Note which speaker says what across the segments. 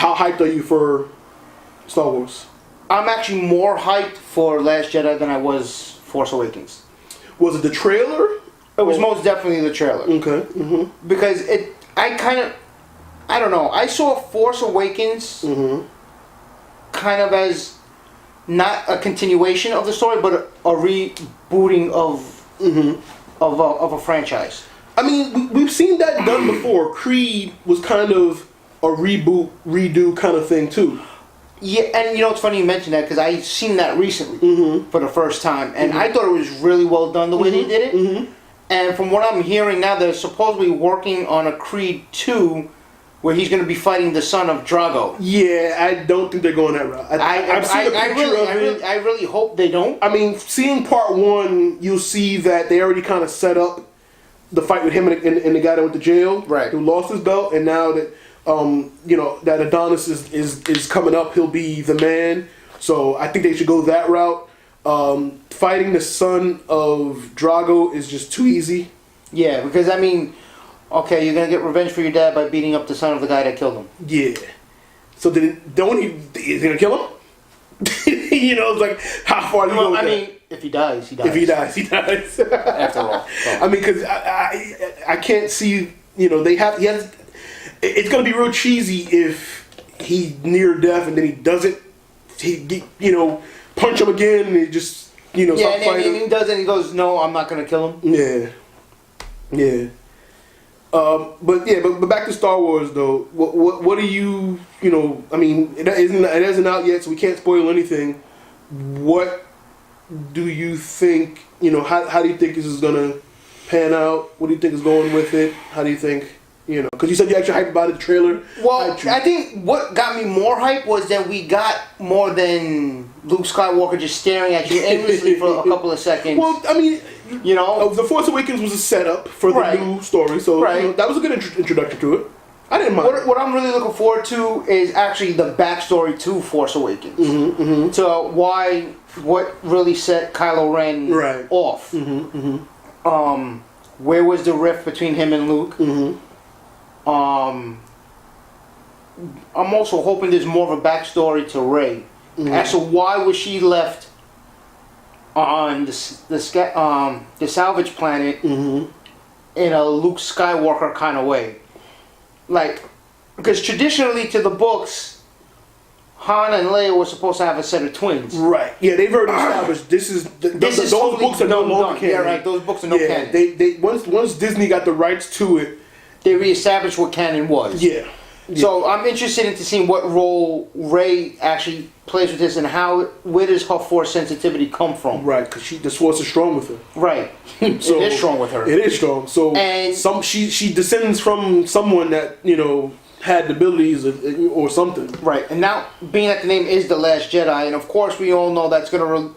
Speaker 1: how hyped are you for Star Wars?
Speaker 2: I'm actually more hyped for Last Jedi than I was Force Awakens.
Speaker 1: Was it the trailer?
Speaker 2: It was most definitely the trailer.
Speaker 1: Okay. Mm-hmm.
Speaker 2: Because I don't know. I saw Force Awakens kind of as not a continuation of the story, but a rebooting of a franchise.
Speaker 1: I mean, we've seen that done before. Creed was kind of a reboot, redo kind of thing too.
Speaker 2: Yeah, and you know it's funny you mentioned that because I seen that recently for the first time, and I thought it was really well done the way they did it. And from what I'm hearing now, they're supposedly working on a Creed 2 where he's going to be fighting the son of Drago.
Speaker 1: Yeah, I don't think they're going that route. I've seen a picture of it.
Speaker 2: I really hope they don't.
Speaker 1: I mean, seeing part 1, you'll see that they already kind of set up the fight with him and the guy that went to jail,
Speaker 2: right,
Speaker 1: who lost his belt, and now that that Adonis is coming up, he'll be the man. So I think they should go that route. Fighting the son of Drago is just too easy.
Speaker 2: Yeah, because I mean, okay, you're gonna get revenge for your dad by beating up the son of the guy that killed him.
Speaker 1: Yeah. So is he gonna kill him? It's like how far do you go with
Speaker 2: I mean, if he dies, he dies.
Speaker 1: If he dies, he dies.
Speaker 2: After all. So.
Speaker 1: I mean, because I can't see. He has. It's gonna be real cheesy if he's near death and then he doesn't. Punch him again and he just stop fighting.
Speaker 2: And he does it and he goes, no, I'm not gonna kill him.
Speaker 1: Yeah. But back to Star Wars though. What do you I mean, it isn't out yet, so we can't spoil anything. What do you think? How do you think this is gonna pan out? What do you think is going with it? How do you think? Because you said you actually hyped about it, the trailer.
Speaker 2: Well, I think what got me more hype was that we got more than Luke Skywalker just staring at you aimlessly for a couple of seconds.
Speaker 1: Well, I mean, The Force Awakens was a setup for the new story, so that was a good introduction to it. I didn't mind.
Speaker 2: What I'm really looking forward to is actually the backstory to Force Awakens. To what really set Kylo Ren off. Where was the rift between him and Luke? I'm also hoping there's more of a backstory to Rey as to why was she left on the salvage planet in a Luke Skywalker kind of way, because traditionally to the books, Han and Leia were supposed to have a set of twins.
Speaker 1: Right. Yeah, they've already established those books are no longer canon.
Speaker 2: Yeah, right. Those books are no canon.
Speaker 1: They once Disney got the rights to it,
Speaker 2: they reestablished what canon was.
Speaker 1: Yeah.
Speaker 2: So I'm interested into seeing what role Rey actually plays with this and where does her Force sensitivity come from?
Speaker 1: Right, because the Force is strong with her.
Speaker 2: Right. So, it is strong with her.
Speaker 1: It is strong. So she descends from someone that had the abilities or something.
Speaker 2: Right, and now being that the name is The Last Jedi, and of course we all know that's going to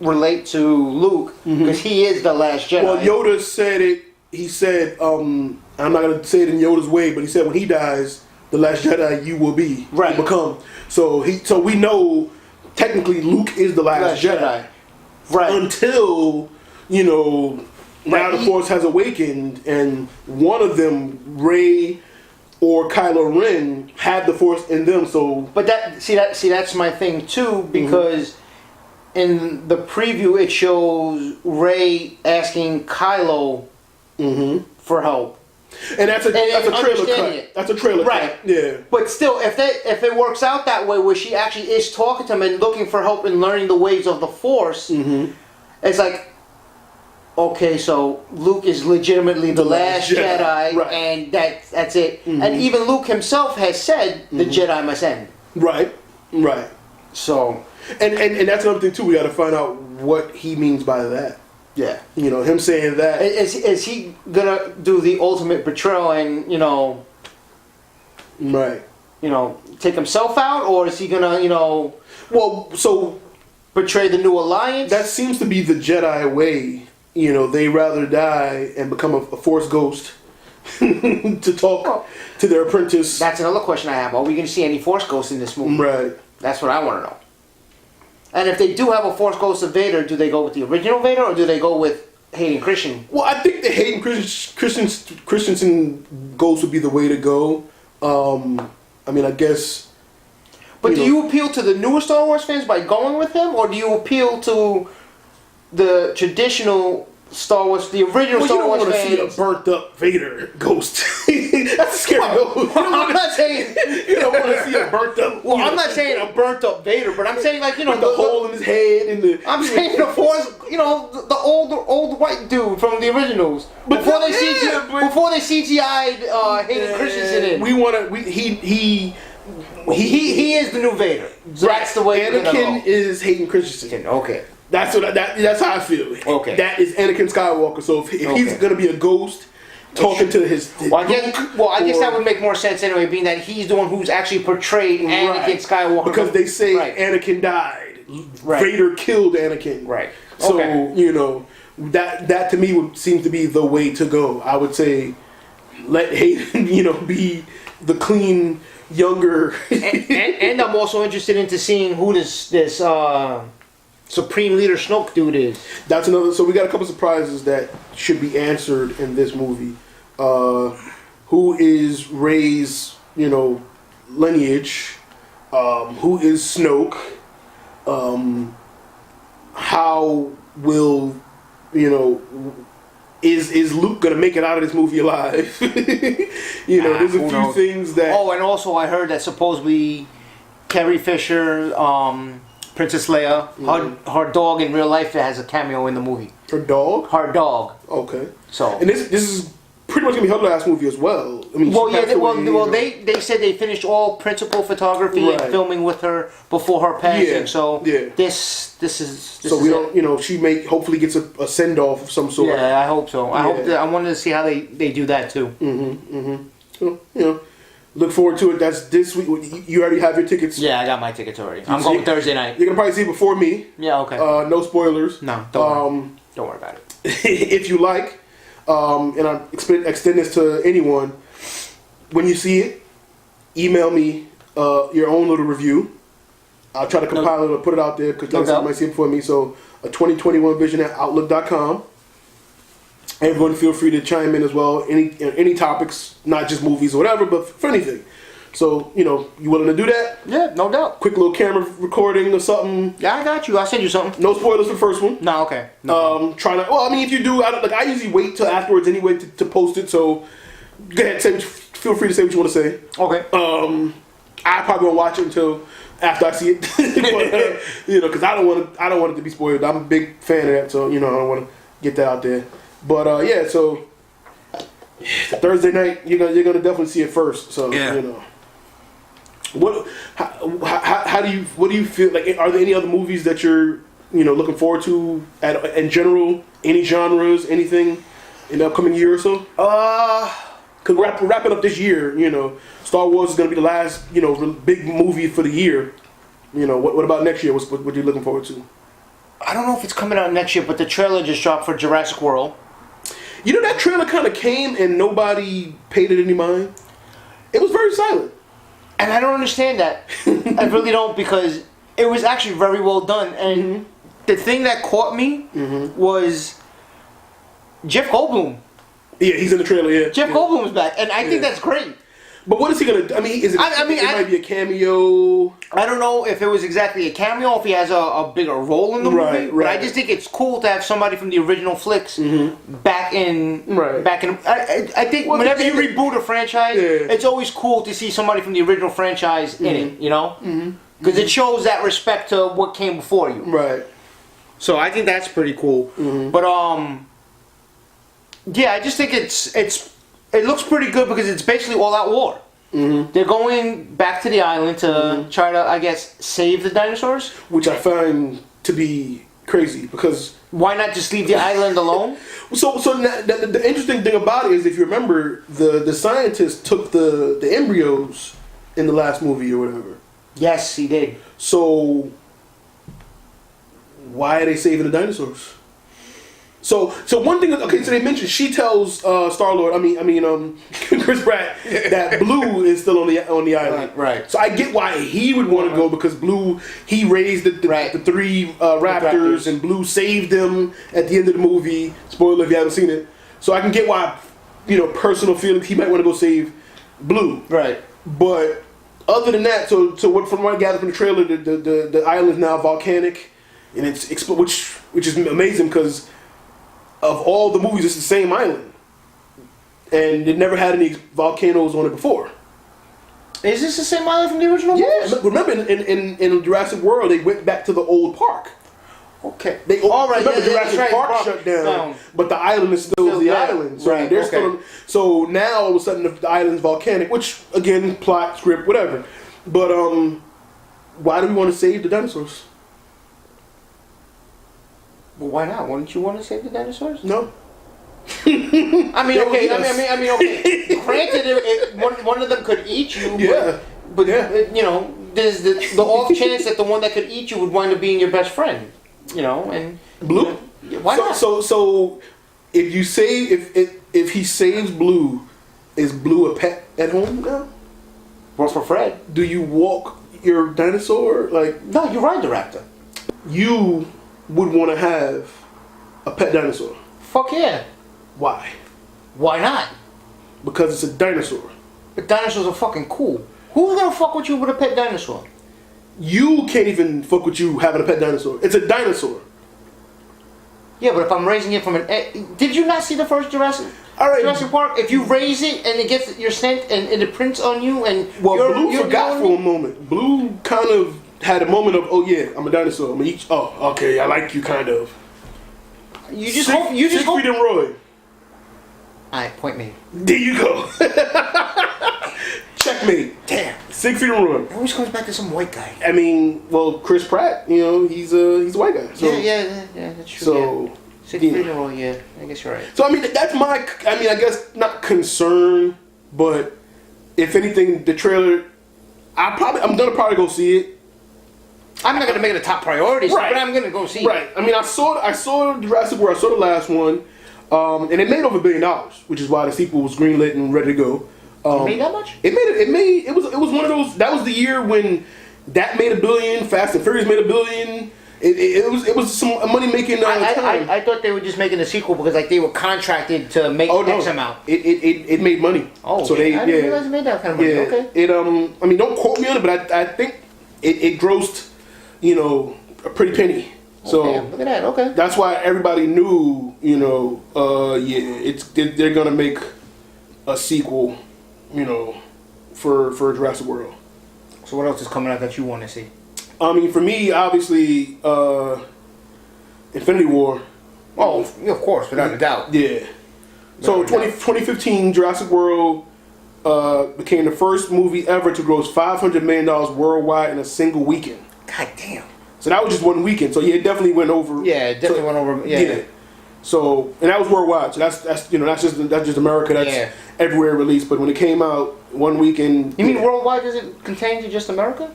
Speaker 2: relate to Luke because he is the Last Jedi.
Speaker 1: Well, Yoda said it. He said, I'm not going to say it in Yoda's way, but he said when he dies, the last Jedi you will be,
Speaker 2: right,
Speaker 1: will become. So we know technically Luke is the last Jedi.
Speaker 2: Right.
Speaker 1: Until, now the Force has awakened and one of them, Rey or Kylo Ren, had the Force in them. So,
Speaker 2: but that's my thing too, because in the preview it shows Rey asking Kylo for help.
Speaker 1: And that's a trailer cut. That's a trailer cut. Yeah.
Speaker 2: But still, if it works out that way, where she actually is talking to him and looking for help in learning the ways of the Force, it's like, okay, so Luke is legitimately the last Jedi, and that's it. And even Luke himself has said the Jedi must end.
Speaker 1: Right. So, and that's another thing too. We got to find out what he means by that.
Speaker 2: Yeah.
Speaker 1: Him saying that.
Speaker 2: Is he gonna do the ultimate betrayal and
Speaker 1: right.
Speaker 2: Take himself out, or is he gonna betray the new alliance?
Speaker 1: That seems to be the Jedi way. They rather die and become a Force ghost to talk to their apprentice.
Speaker 2: That's another question I have. Are we gonna see any Force ghosts in this movie?
Speaker 1: Right.
Speaker 2: That's what I want to know. And if they do have a Force ghost of Vader, do they go with the original Vader or do they go with Hayden Christensen?
Speaker 1: Well, I think the Hayden Christensen ghost would be the way to go. I mean, I guess.
Speaker 2: But do you appeal to the newer Star Wars fans by going with him, or do you appeal to the traditional Star Wars, the original Star Wars fans?
Speaker 1: You don't want to see a burnt up Vader ghost. That's a scary ghost.
Speaker 2: I'm not saying
Speaker 1: you don't want to see a burnt up.
Speaker 2: Well, I'm not saying a burnt up Vader, but I'm saying like
Speaker 1: the hole in his head and the.
Speaker 2: I'm saying the Force, the old white dude from the originals. Before they CGI'd Hayden Christensen in.
Speaker 1: We want to.
Speaker 2: He is the new Vader. That's the way.
Speaker 1: Anakin is Hayden Christensen.
Speaker 2: Okay.
Speaker 1: That's how I feel.
Speaker 2: Okay.
Speaker 1: That is Anakin Skywalker. So if he's gonna be a ghost talking to his
Speaker 2: I guess that would make more sense anyway, being that he's the one who's actually portrayed Anakin Skywalker.
Speaker 1: Because they say Anakin died. Vader killed Anakin.
Speaker 2: Right.
Speaker 1: So that to me would seem to be the way to go. I would say let Hayden be the clean younger.
Speaker 2: and I'm also interested into seeing who this Supreme Leader Snoke dude is.
Speaker 1: That's another. So we got a couple surprises that should be answered in this movie. Who is Rey's, lineage? Who is Snoke? How will, is Luke gonna make it out of this movie alive? There's a few things that.
Speaker 2: Oh, and also I heard that supposedly Carrie Fisher, Princess Leia, her dog in real life has a cameo in the movie.
Speaker 1: Her dog?
Speaker 2: Her dog.
Speaker 1: Okay.
Speaker 2: So.
Speaker 1: And this is pretty much gonna be her last movie as well. I mean,
Speaker 2: they said they finished all principal photography and filming with her before her passing.
Speaker 1: Yeah.
Speaker 2: So this
Speaker 1: we don't. She may hopefully gets a send off of some sort.
Speaker 2: Yeah, I hope so. I wanted to see how they do that too.
Speaker 1: So, look forward to it. That's this week. You already have your tickets.
Speaker 2: Yeah, I got my tickets already. I'm going Thursday night.
Speaker 1: You're gonna probably see it before me.
Speaker 2: Yeah, okay.
Speaker 1: No spoilers.
Speaker 2: No, don't worry about it.
Speaker 1: If you like, and I extend this to anyone, when you see it, email me your own little review. I'll try to compile it or put it out there because you might see it before me. So a 2021 vision at outlook.com. Everyone feel free to chime in as well. Any topics, not just movies or whatever, but for anything. So, you willing to do that?
Speaker 2: Yeah, no doubt.
Speaker 1: Quick little camera recording or something.
Speaker 2: Yeah, I got you. I'll send you something.
Speaker 1: No spoilers for the first one.
Speaker 2: No, okay.
Speaker 1: If you do, I usually wait till afterwards anyway to post it. So, go ahead, feel free to say what you want to say.
Speaker 2: Okay.
Speaker 1: I probably won't watch it until after I see it, because I don't want it to be spoiled. I'm a big fan of that, so I don't want to get that out there. But so Thursday night you're gonna definitely see it first. So what do you feel like? Are there any other movies that you're looking forward to in general? Any genres, anything in the upcoming year or so? Cause wrapping up this year, Star Wars is gonna be the last big movie for the year. What about next year? What are you looking forward to?
Speaker 2: I don't know if it's coming out next year, but the trailer just dropped for Jurassic World.
Speaker 1: That trailer kind of came and nobody paid it any mind. It was very silent.
Speaker 2: And I don't understand that. I really don't, because it was actually very well done. And the thing that caught me was Jeff Goldblum.
Speaker 1: Yeah, he's in the trailer, yeah.
Speaker 2: Jeff Goldblum's back, and I think that's great.
Speaker 1: But what is he gonna do? I mean, it might be a cameo.
Speaker 2: I don't know if it was exactly a cameo, or if he has a bigger role in the movie. But I just think it's cool to have somebody from the original flicks back in. I think whenever you reboot a franchise, it's always cool to see somebody from the original franchise in it. Because it shows that respect to what came before you.
Speaker 1: Right.
Speaker 2: So I think that's pretty cool. But yeah, I just think it looks pretty good because it's basically all-out war. They're going back to the island to try to, I guess, save the dinosaurs.
Speaker 1: Which I find to be crazy because...
Speaker 2: Why not just leave the island alone?
Speaker 1: So the interesting thing about it is, if you remember, the scientists took the embryos in the last movie or whatever.
Speaker 2: Yes, he did. So
Speaker 1: why are they saving the dinosaurs? So one thing, so they mentioned, she tells Star-Lord, Chris Pratt, that Blue is still on the island.
Speaker 2: Right.
Speaker 1: So I get why he would want to go, because Blue, he raised the three raptors, and Blue saved them at the end of the movie. Spoiler if you haven't seen it. So I can get why, personal feelings, he might want to go save Blue.
Speaker 2: Right.
Speaker 1: But other than that, so what from what I gather from the trailer, the island is now volcanic, and which is amazing because of all the movies, it's the same island, and it never had any volcanoes on it before.
Speaker 2: Is this the same island from the original?
Speaker 1: Yeah, remember in Jurassic World, they went back to the old park.
Speaker 2: Okay.
Speaker 1: All right. Remember, Jurassic Park shut down, but the island is still the island. So
Speaker 2: right,
Speaker 1: they're still. So now all of a sudden the island's volcanic, which again, plot, script, whatever. But why do we want to save the dinosaurs?
Speaker 2: Well, why not? Wouldn't you want to save the dinosaurs?
Speaker 1: No.
Speaker 2: I mean, okay. Okay. Granted, one of them could eat you.
Speaker 1: Yeah.
Speaker 2: But you know, there's the off chance that the one that could eat you would wind up being your best friend. You know, and
Speaker 1: Blue.
Speaker 2: Why not?
Speaker 1: So if you save if he saves Blue, is Blue a pet at home now?
Speaker 2: Well, for Fred.
Speaker 1: Do you walk your dinosaur like?
Speaker 2: No, you ride the raptor.
Speaker 1: You would want to have a pet dinosaur.
Speaker 2: Fuck yeah.
Speaker 1: Why?
Speaker 2: Why not?
Speaker 1: Because it's a dinosaur.
Speaker 2: But dinosaurs are fucking cool. Who's gonna fuck with you with a pet dinosaur?
Speaker 1: You can't even fuck with you having a pet dinosaur. It's a dinosaur.
Speaker 2: Yeah, but if I'm raising it from did you not see the first Jurassic Park? If you raise it and it gets your scent and it prints on you and
Speaker 1: Blue forgot for a moment. Blue kind of had a moment of, oh yeah, I'm a dinosaur. I'm gonna eat. Oh, okay, I like you, kind of.
Speaker 2: You just hope.
Speaker 1: Siegfried and Roy.
Speaker 2: Alright, point me.
Speaker 1: There you go. Checkmate.
Speaker 2: Damn.
Speaker 1: Siegfried and Roy.
Speaker 2: It always comes back to some white guy.
Speaker 1: I mean, well, Chris Pratt, you know, he's a white guy. So,
Speaker 2: yeah, that's true.
Speaker 1: So,
Speaker 2: yeah. Siegfried and Roy, yeah, I guess you're right.
Speaker 1: So I mean, that's my. I mean, I guess not concern, but if anything, the trailer. I'm gonna probably go see it.
Speaker 2: I'm not gonna make it a top priority,
Speaker 1: right.
Speaker 2: But I'm gonna go see
Speaker 1: it. Right. I mean, I saw Jurassic World. I saw the last one, and it made over $1 billion, which is why the sequel was greenlit and ready to go.
Speaker 2: It made that much?
Speaker 1: It was one of those. That was the year when that made $1 billion. Fast and Furious made $1 billion. It was some money making time.
Speaker 2: I thought they were just making a sequel because like they were contracted to make X amount.
Speaker 1: It made money.
Speaker 2: Oh, so I didn't realize it made that kind of money.
Speaker 1: Yeah,
Speaker 2: okay.
Speaker 1: I mean, don't quote me on it, but I think it grossed, you know, a pretty penny. So
Speaker 2: look at that. Okay.
Speaker 1: That's why everybody knew, you know, they're gonna make a sequel, you know, for Jurassic World.
Speaker 2: So what else is coming out that you want to see?
Speaker 1: I mean, for me, obviously, Infinity War.
Speaker 2: Oh, of course, without a doubt.
Speaker 1: Yeah. So 2015, Jurassic World became the first movie ever to gross $500 million worldwide in a single weekend.
Speaker 2: God damn.
Speaker 1: So that was just one weekend. So yeah, it definitely went over.
Speaker 2: Yeah, it definitely went over. Yeah.
Speaker 1: So and that was worldwide. So that's just America. That's everywhere released. But when it came out one weekend.
Speaker 2: You mean worldwide? Does it contain to just America?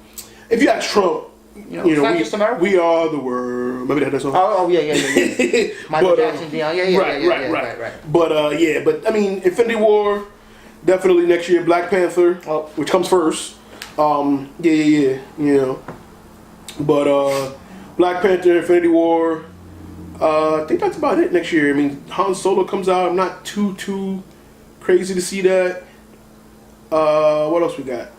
Speaker 1: If you got Trump,
Speaker 2: it's not just America.
Speaker 1: We are the world. Maybe that song.
Speaker 2: Oh yeah. Michael Jackson, right.
Speaker 1: But but I mean, Infinity War, definitely next year. Black Panther, which comes first. You know. But Black Panther, Infinity War. I think that's about it next year. I mean, Han Solo comes out. I'm not too crazy to see that. What else we got?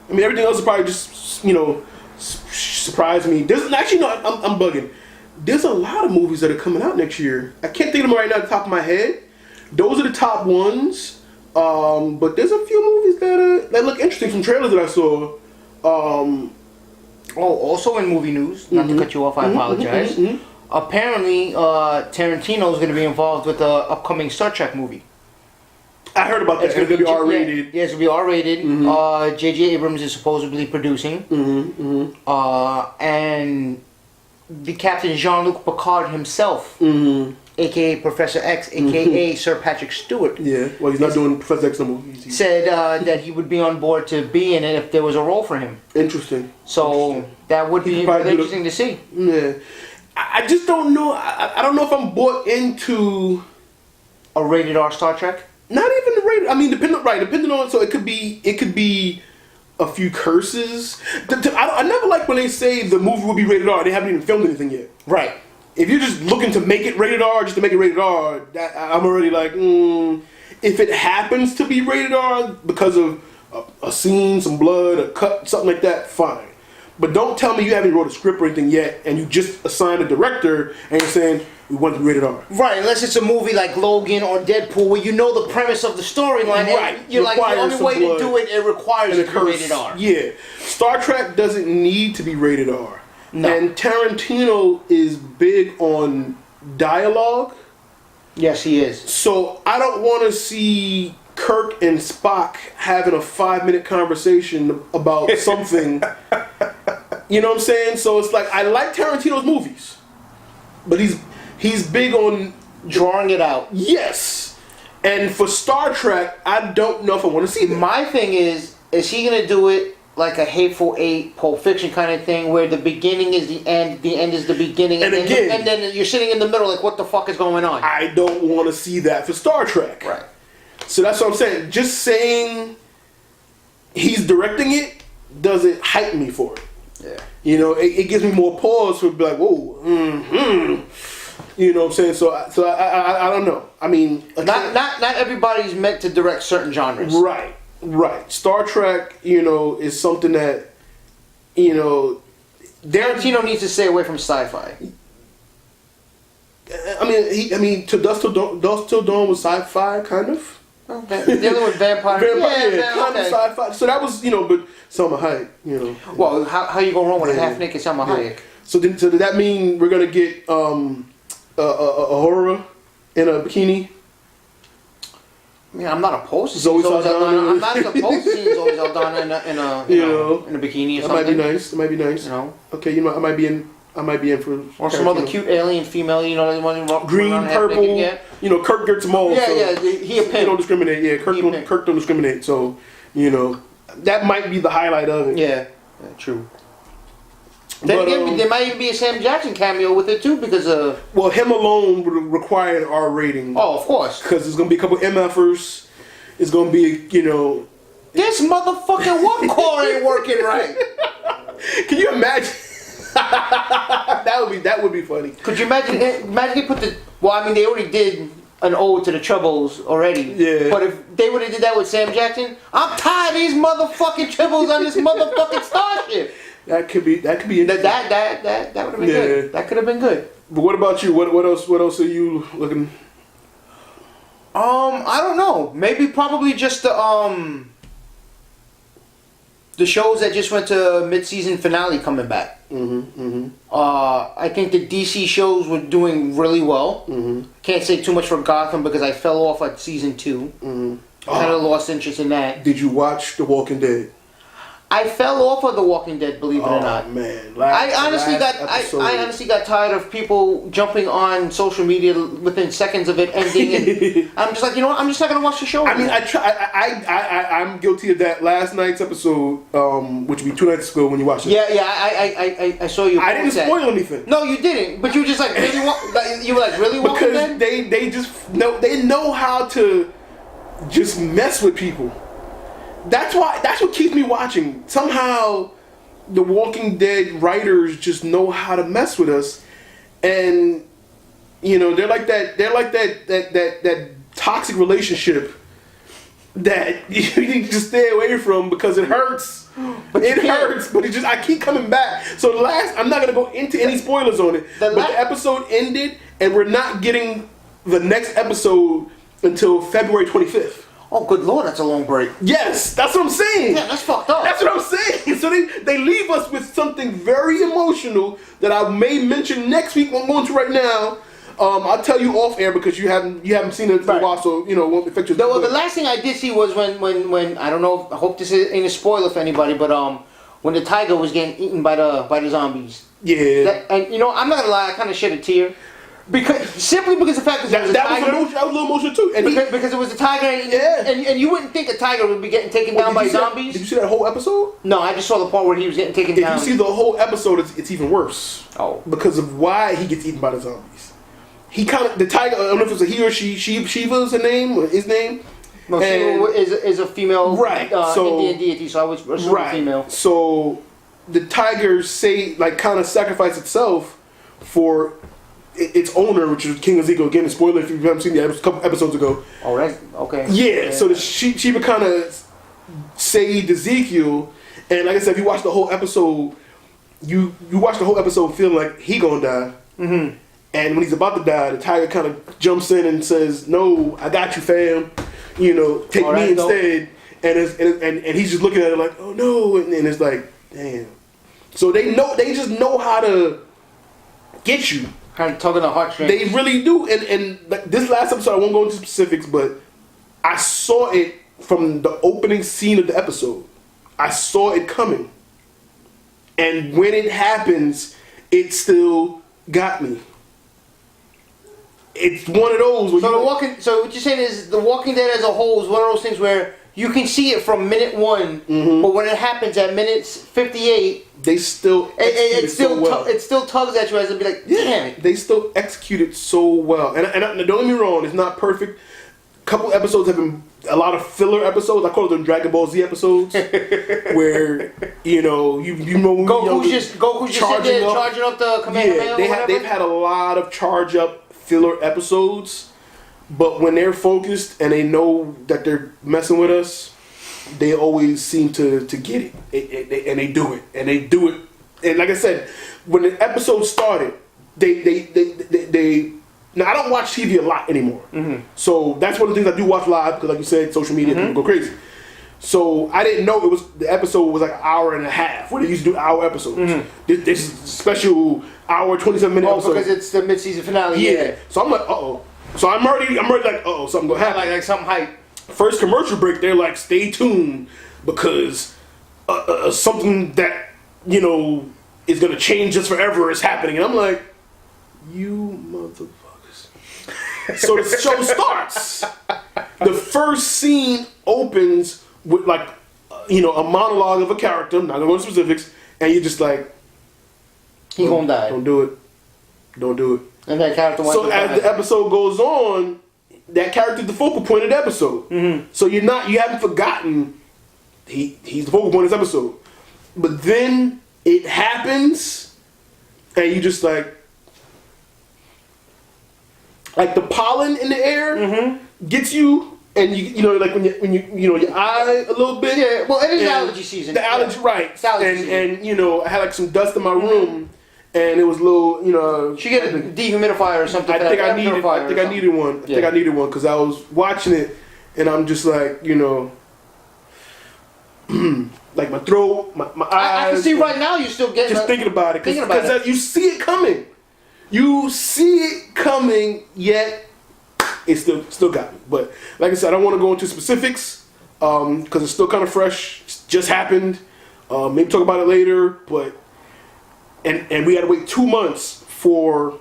Speaker 1: I mean, everything else is probably just, you know, surprise me. There's actually no, I'm bugging. There's a lot of movies that are coming out next year. I can't think of them right now at the top of my head. Those are the top ones. But there's a few movies that look interesting from trailers that I saw.
Speaker 2: Also in movie news, not to cut you off, I apologize. Apparently, Tarantino is going to be involved with the upcoming Star Trek movie.
Speaker 1: I heard about that. It's going to be R-rated.
Speaker 2: Yeah, it's going to be R-rated. J.J. Abrams is supposedly producing. And the Captain Jean-Luc Picard himself, a.k.a. Professor X, a.k.a. Sir Patrick Stewart.
Speaker 1: Yeah, well, he's not doing Professor X no more.
Speaker 2: Said that he would be on board to be in it if there was a role for him.
Speaker 1: Interesting.
Speaker 2: So that would be really interesting to see.
Speaker 1: Yeah. I just don't know. I don't know if I'm bought into
Speaker 2: a rated R Star Trek.
Speaker 1: Not even the rated. I mean, depending on. So it could be a few curses. I never like when they say the movie will be rated R. They haven't even filmed anything yet.
Speaker 2: Right.
Speaker 1: If you're just looking to make it rated R, just to make it rated R, I'm already like, if it happens to be rated R because of a scene, some blood, a cut, something like that, fine. But don't tell me you haven't wrote a script or anything yet, and you just assigned a director, and you're saying we want to be rated R.
Speaker 2: Right, unless it's a movie like Logan or Deadpool, where you know the premise of the storyline,
Speaker 1: Right.
Speaker 2: and you're like, the only way to do it, it requires it to be rated R.
Speaker 1: Yeah. Star Trek doesn't need to be rated R.
Speaker 2: No.
Speaker 1: And Tarantino is big on dialogue.
Speaker 2: Yes, he is.
Speaker 1: So I don't want to see Kirk and Spock having a 5-minute conversation about something. You know what I'm saying? So it's like, I like Tarantino's movies, but he's big on
Speaker 2: Drawing it out.
Speaker 1: yes. And for Star Trek, I don't know if I want to see that.
Speaker 2: My thing is he going to do it like a Hateful Eight, Pulp Fiction kind of thing, where the beginning is the end is the beginning,
Speaker 1: And again,
Speaker 2: and then you're sitting in the middle like, what the fuck is going on?
Speaker 1: I don't want to see that for Star Trek.
Speaker 2: Right.
Speaker 1: So that's what I'm saying. Just saying he's directing it doesn't hype me for it.
Speaker 2: Yeah.
Speaker 1: You know, it gives me more pause to be like, whoa, You know what I'm saying? So I don't know. I mean,
Speaker 2: Not everybody's meant to direct certain genres.
Speaker 1: Right. Star Trek, you know, is something that, you know,
Speaker 2: Tarantino needs to stay away from sci-fi.
Speaker 1: I mean, to Dusk Till Dawn was sci-fi, kind of.
Speaker 2: Okay. Dealing with vampires.
Speaker 1: Kind of sci-fi. So that was, you know, but Selma Hayek, you know.
Speaker 2: Well, how you go wrong with a half-naked Selma Hayek?
Speaker 1: So did that mean we're gonna get a horror in a bikini?
Speaker 2: I mean, I'm not opposed to
Speaker 1: Zoe
Speaker 2: Zoe
Speaker 1: Saldana.
Speaker 2: Saldana. I'm not opposed to seeing Zoe Saldana in a bikini or
Speaker 1: That
Speaker 2: something.
Speaker 1: might be nice. That might be nice.
Speaker 2: You know.
Speaker 1: Okay, you know, I might be in for
Speaker 2: Or some other cute alien female, you know,
Speaker 1: green, purple. You know, Kirk gets them all.
Speaker 2: Yeah,
Speaker 1: so
Speaker 2: yeah, he a pimp.
Speaker 1: He don't discriminate. Yeah, Kirk don't discriminate. So, you know, that might be the highlight of it.
Speaker 2: Yeah, true. Then
Speaker 1: But,
Speaker 2: again, there might even be a Sam Jackson cameo with it too, because of.
Speaker 1: Well, him alone would require an R rating.
Speaker 2: Oh, of course.
Speaker 1: Because there's gonna be a couple MFers. It's gonna be, you know.
Speaker 2: This motherfucking one core ain't working right.
Speaker 1: Can you imagine? that would be funny.
Speaker 2: Could you imagine? Imagine they put the. Well, I mean, they already did an ode to the Troubles already.
Speaker 1: Yeah.
Speaker 2: But if they would have did that with Sam Jackson, I'm tired of these motherfucking Troubles on this motherfucking starship.
Speaker 1: That could be
Speaker 2: That would have been good. That could have been good.
Speaker 1: But what about you? What else are you looking?
Speaker 2: I don't know. Maybe probably just the shows that just went to mid-season finale coming back. I think the DC shows were doing really well. Can't say too much for Gotham because I fell off at season 2. Kind of lost interest in that.
Speaker 1: Did you watch The Walking Dead?
Speaker 2: I fell off of The Walking Dead, believe it or not.
Speaker 1: Man,
Speaker 2: I honestly got tired of people jumping on social media within seconds of it ending, and I'm just like, you know what? I'm just not gonna watch the show.
Speaker 1: I mean, I'm guilty of that. Last night's episode, which would be 2 nights ago when you watched it.
Speaker 2: Yeah, I saw you.
Speaker 1: I didn't spoil anything.
Speaker 2: No, you didn't. But you were just like, really you were like, really Walking
Speaker 1: Because
Speaker 2: Dead?
Speaker 1: they just know how to just mess with people. That's what keeps me watching. Somehow, the Walking Dead writers just know how to mess with us, and you know they're like that toxic relationship that you need to stay away from because it hurts. But I keep coming back. So I'm not gonna go into any spoilers on it. But the episode ended, and we're not getting the next episode until February 25th.
Speaker 2: Oh, good lord, that's a long break.
Speaker 1: Yes, that's what I'm saying.
Speaker 2: Yeah, that's fucked up.
Speaker 1: That's what I'm saying. So they leave us with something very emotional that I may mention next week. I'm going to right now. I'll tell you off air because you haven't seen it for a while, so you know it won't affect you.
Speaker 2: The last thing I did see was when I don't know. I hope this ain't a spoiler for anybody, but when the tiger was getting eaten by the zombies.
Speaker 1: Yeah.
Speaker 2: And you know, I'm not gonna lie, I kind of shed a tear. Simply because the fact that
Speaker 1: that was a little emotional too. And
Speaker 2: because it was a tiger, and you wouldn't think a tiger would be getting taken down by zombies.
Speaker 1: Did you see that whole episode?
Speaker 2: No, I just saw the part where he was getting taken down.
Speaker 1: If you see the whole episode, it's even worse.
Speaker 2: Oh.
Speaker 1: Because of why he gets eaten by the zombies. The tiger, I don't know if it's a he or she, Shiva's his name.
Speaker 2: No, Shiva is a female Indian deity, so I was assuming female.
Speaker 1: So the tiger kind of sacrificed itself for its owner, which is King Ezekiel. Again, a spoiler if you haven't seen the couple episodes ago.
Speaker 2: Oh, that's okay.
Speaker 1: Yeah, so Shiva kind of saved Ezekiel, and like I said, if you watch the whole episode, you watch the whole episode feeling like he gonna die.
Speaker 2: Mm-hmm.
Speaker 1: And when he's about to die, the tiger kind of jumps in and says, "No, I got you, fam. You know, take me instead." And he's just looking at it like, "Oh no!" And it's like, damn. So they just know how to get you.
Speaker 2: Kind of tugging the heartstrings.
Speaker 1: They really do. And like this last episode, I won't go into specifics, but I saw it from the opening scene of the episode. I saw it coming, and when it happens, it still got me. It's one of those.
Speaker 2: So what you're saying is The Walking Dead as a whole is one of those things where you can see it from minute 1, but when it happens at minutes 58,
Speaker 1: they still
Speaker 2: it still tugs at you as it be like, damn it.
Speaker 1: They still execute it so well. And don't get me wrong, it's not perfect. A couple episodes have been a lot of filler episodes. I call them Dragon Ball Z episodes, where you know
Speaker 2: Goku's just sitting there charging up the Kamehameha.
Speaker 1: Yeah, they've had a lot of charge up filler episodes, but when they're focused and they know that they're messing with us, they always seem to get it, and they do it. And like I said, when the episode started, they now I don't watch TV a lot anymore, so that's one of the things I do watch live because, like you said, social media people go crazy. So I didn't know the episode was like an hour and a half. Where they used to do hour episodes. This special hour 27-minute episode.
Speaker 2: Because it's the mid-season finale.
Speaker 1: Yeah. So I'm like, uh-oh. So I'm already like, uh-oh, something gonna happen.
Speaker 2: Like something hype.
Speaker 1: First commercial break, they're like, stay tuned because something that, you know, is gonna change us forever is happening. And I'm like, you motherfuckers. So the show starts. The first scene opens with like, a monologue of a character. I'm not gonna go into specifics, and you're just like,
Speaker 2: he gonna die.
Speaker 1: Don't do it. Don't do it.
Speaker 2: And that character.
Speaker 1: So as the episode goes on, that character's the focal point of the episode. So you haven't forgotten he's the focal point of this episode. But then it happens, and you just like the pollen in the air gets you. And you know, like when you your eye a little bit.
Speaker 2: Yeah, well, it is allergy season.
Speaker 1: The allergy, right?
Speaker 2: It's allergy season.
Speaker 1: And you know, I had like some dust in my room, and it was a little, you know.
Speaker 2: Should get a dehumidifier or something.
Speaker 1: I think I needed one. I think I needed one because I was watching it, and I'm just like, you know, like my throat, my eyes.
Speaker 2: I can see right now you still getting.
Speaker 1: Just thinking about it, because you see it coming. You see it coming, yet. It still got me, but like I said, I don't want to go into specifics because it's still kind of fresh. It just happened. Maybe talk about it later, but and we had to wait 2 months for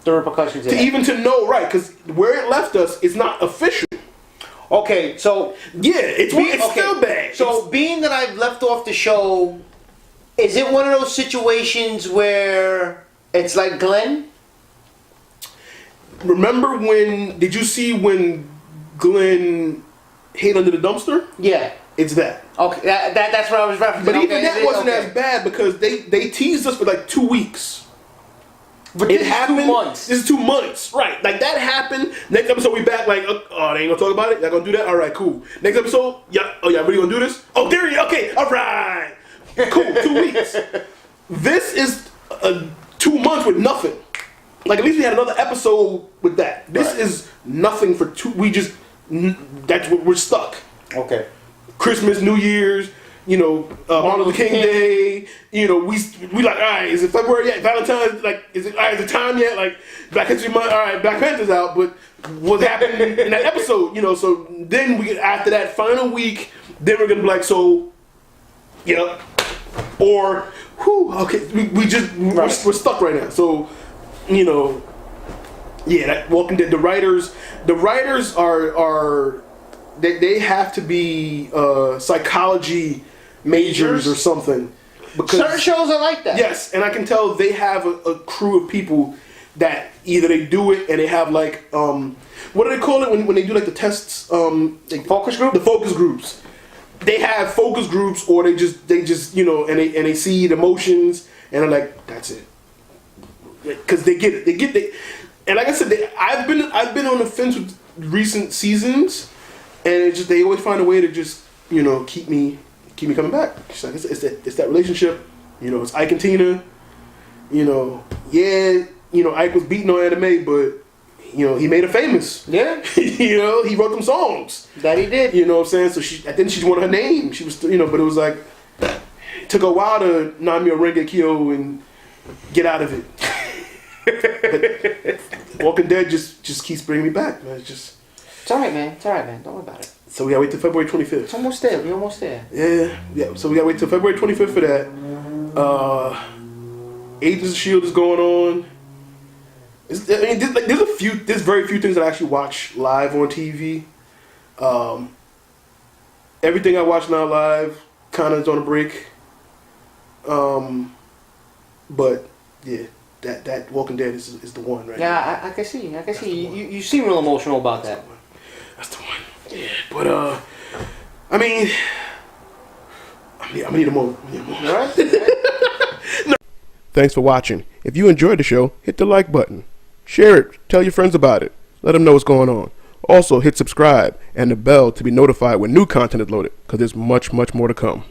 Speaker 2: the repercussions
Speaker 1: to know, right? Because where it left us is not official.
Speaker 2: Okay, so
Speaker 1: yeah, it's still bad.
Speaker 2: So being that I've left off the show, is it one of those situations where it's like Glenn?
Speaker 1: Remember did you see when Glenn hid under the dumpster?
Speaker 2: Yeah.
Speaker 1: It's that.
Speaker 2: Okay, that's what I was referencing.
Speaker 1: But even that wasn't as bad because they teased us for like 2 weeks.
Speaker 2: But it happened. 2 months.
Speaker 1: This is 2 months. Right. Like that happened. Next episode we back like, oh, they ain't gonna talk about it? Y'all gonna do that? Alright, cool. Next episode, yeah, oh, y'all really gonna do this? Oh, there you okay, alright. Cool, 2 weeks. This is 2 months with nothing. Like at least we had another episode with that. This is nothing for that's what we're stuck.
Speaker 2: Okay.
Speaker 1: Christmas, New Year's, you know, Martin Luther King Day. You know, we like, all right, is it February yet? Valentine's, like, is it time yet? Like, Black History Month, all right, Black Panther's out, but what's happening in that episode? You know, so then after that final week, then we're gonna be like, so, yeah, or, okay, we're stuck right now. So, you know, yeah, that Walking Dead. The writers are they have to be psychology majors or something. Because
Speaker 2: certain shows are like that.
Speaker 1: Yes, and I can tell they have a crew of people that either they do it and they have like what do they call it when they do like the tests?
Speaker 2: Focus group.
Speaker 1: The focus groups. They have focus groups, or they just you know, and they see the emotions and they're like, that's it. Because they get it, and like I said, I've been on the fence with recent seasons, and it's just they always find a way to just keep me coming back. She's like, it's that relationship. It's Ike and Tina. Ike was beating on anime, but he made her famous.
Speaker 2: Yeah.
Speaker 1: He wrote them songs.
Speaker 2: That he did.
Speaker 1: You know what I'm saying? So I think she wanted her name. She was, but it was like, it took a while to Namio Rengekyo and get out of it. But Walking Dead just keeps bringing me back, man.
Speaker 2: It's alright, man. Don't worry about it.
Speaker 1: So we gotta wait till February 25th.
Speaker 2: It's almost there. We're almost there.
Speaker 1: Yeah. So we gotta wait till February 25th for that. Agents of S.H.I.E.L.D. is going on. There's very few things that I actually watch live on TV. Everything I watch now live kind of is on a break. But yeah, that Walking Dead is the one, right?
Speaker 2: Yeah, I can see. You seem real emotional about that.
Speaker 1: That's the one. Yeah, but I need a moment.
Speaker 2: All right.
Speaker 1: Thanks for watching. If you enjoyed the show, hit the like button. Share it. Tell your friends about it. Let them know what's going on. Also, hit subscribe and the bell to be notified when new content is loaded, because there's much, much more to come.